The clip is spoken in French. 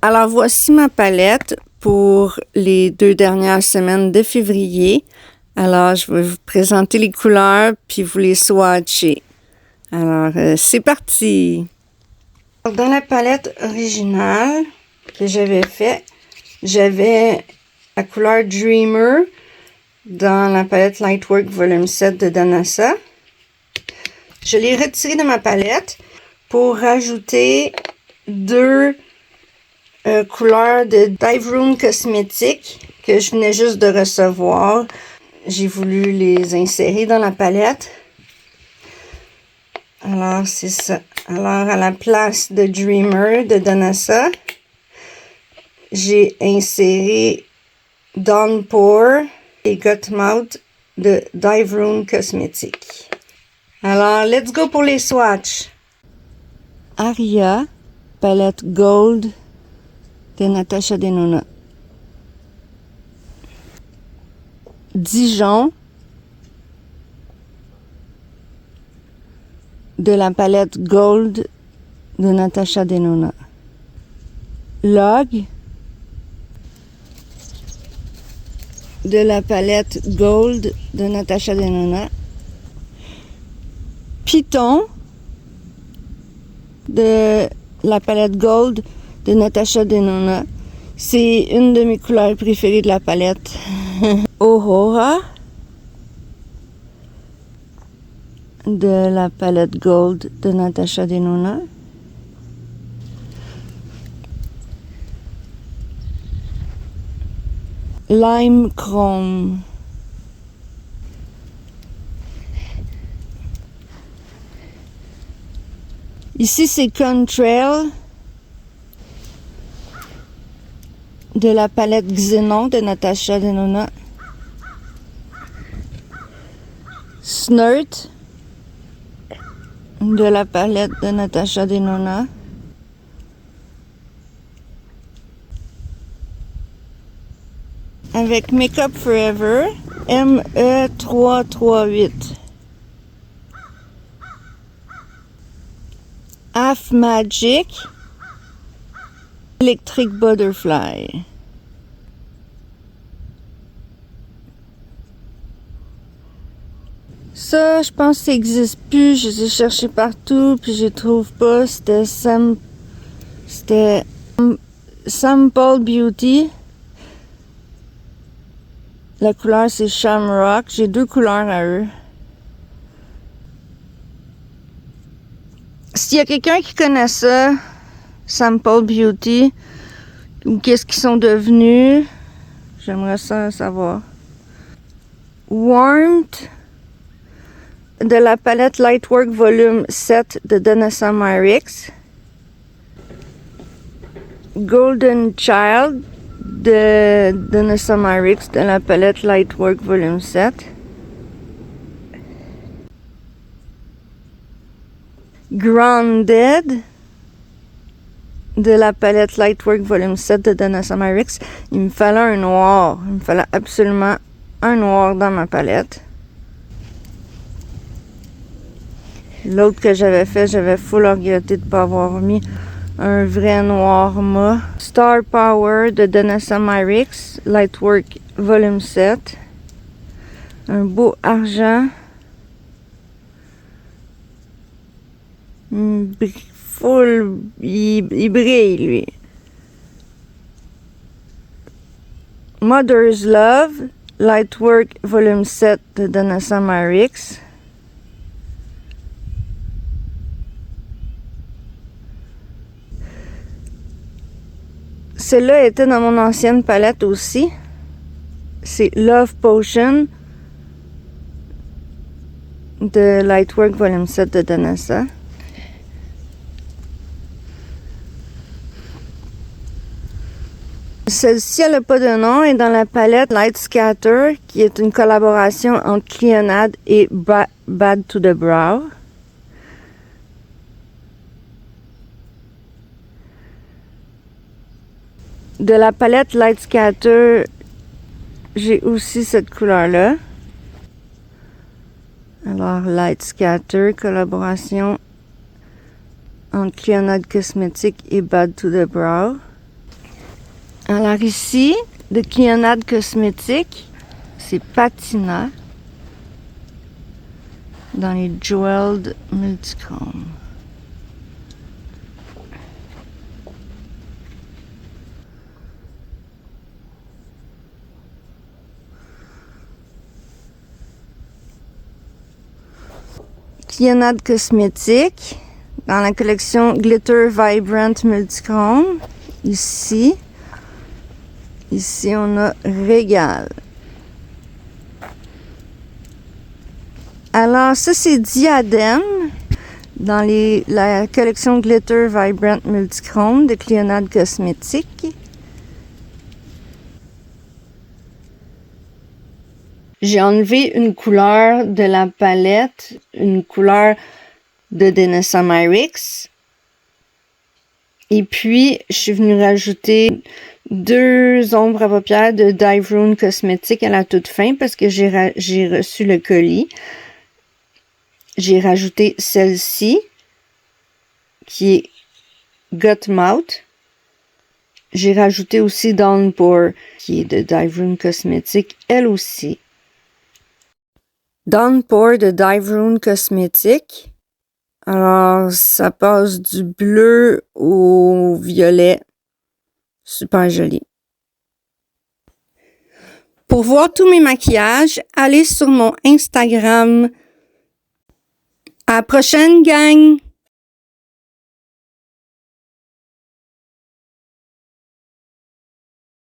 Alors, voici ma palette pour les 2 dernières semaines de février. Alors, je vais vous présenter les couleurs puis vous les swatcher. Alors, c'est parti! Dans la palette originale que j'avais fait, j'avais la couleur Dreamer dans la palette Lightwork Volume 7 de Danasa. Je l'ai retirée de ma palette pour rajouter 2 couleurs de Dive Room Cosmétiques que je venais juste de recevoir. J'ai voulu les insérer dans la palette. Alors, c'est ça. Alors, à la place de Dreamer de Danasa, j'ai inséré Downpour et Gutmouth de Dive Room Cosmétiques. Alors, let's go pour les swatchs. Aria, palette Gold de Natasha Denona. Dijon de la palette Gold de Natasha Denona. Log de la palette Gold de Natasha Denona. Python de la palette Gold de Natasha Denona. C'est une de mes couleurs préférées de la palette. Aurora de la palette Gold de Natasha Denona. Lime Chrome. Ici, c'est Contrail de la palette Xenon de Natasha Denona. Snert de la palette de Natasha Denona. Avec Makeup Forever ME338. Half Magic Electric Butterfly. Ça, je pense que ça n'existe plus. Je les ai cherchés partout, puis je les trouve pas. C'était Sample Beauty. La couleur, c'est Shamrock. J'ai 2 couleurs à eux. S'il y a quelqu'un qui connaît ça, Sample Beauty, ou qu'est-ce qu'ils sont devenus, j'aimerais ça savoir. Warmth de la palette Lightwork Volume 7 de Danasa Myricks. Golden Child de Danasa Myricks de la palette Lightwork Volume 7. Grounded de la palette Lightwork Volume 7 de Danasa Myricks. Il me fallait un noir. Il me fallait absolument un noir dans ma palette. L'autre que j'avais fait, j'avais full regretté de ne pas avoir mis un vrai noir mat. Star Power de Danasa Myricks, Lightwork Volume 7. Un beau argent. Full, il brille, lui. Mother's Love, Lightwork Volume 7 de Danasa Myricks. Celle-là était dans mon ancienne palette aussi. C'est Love Potion de Lightwork Volume 7 de Danasa. Celle-ci, elle n'a pas de nom, est dans la palette Light Scatter, qui est une collaboration entre Clionade et Bad to the Brow. De la palette Light Scatter, j'ai aussi cette couleur-là. Alors, Light Scatter, collaboration entre Clionade Cosmétique et Bad to the Brow. Alors ici, de Clionadre Cosmétiques, c'est Patina dans les Jeweled Multichrome. Clionadre Cosmétiques dans la collection Glitter Vibrant Multichrome. Ici, on a Régal. Alors, ça, c'est Diadème dans la collection Glitter Vibrant Multichrome de Clionadre Cosmétiques. J'ai enlevé une couleur de la palette, une couleur de Danessa Myricks. Et puis, je suis venue rajouter 2 ombres à paupières de Dive Rune Cosmétiques à la toute fin parce que j'ai reçu le colis. J'ai rajouté celle-ci qui est Gut Mouth. J'ai rajouté aussi Downpour qui est de Dive Rune Cosmétiques, elle aussi. Downpour de Dive Rune Cosmétiques. Alors, ça passe du bleu au violet. Super joli. Pour voir tous mes maquillages, allez sur mon Instagram. À la prochaine, gang!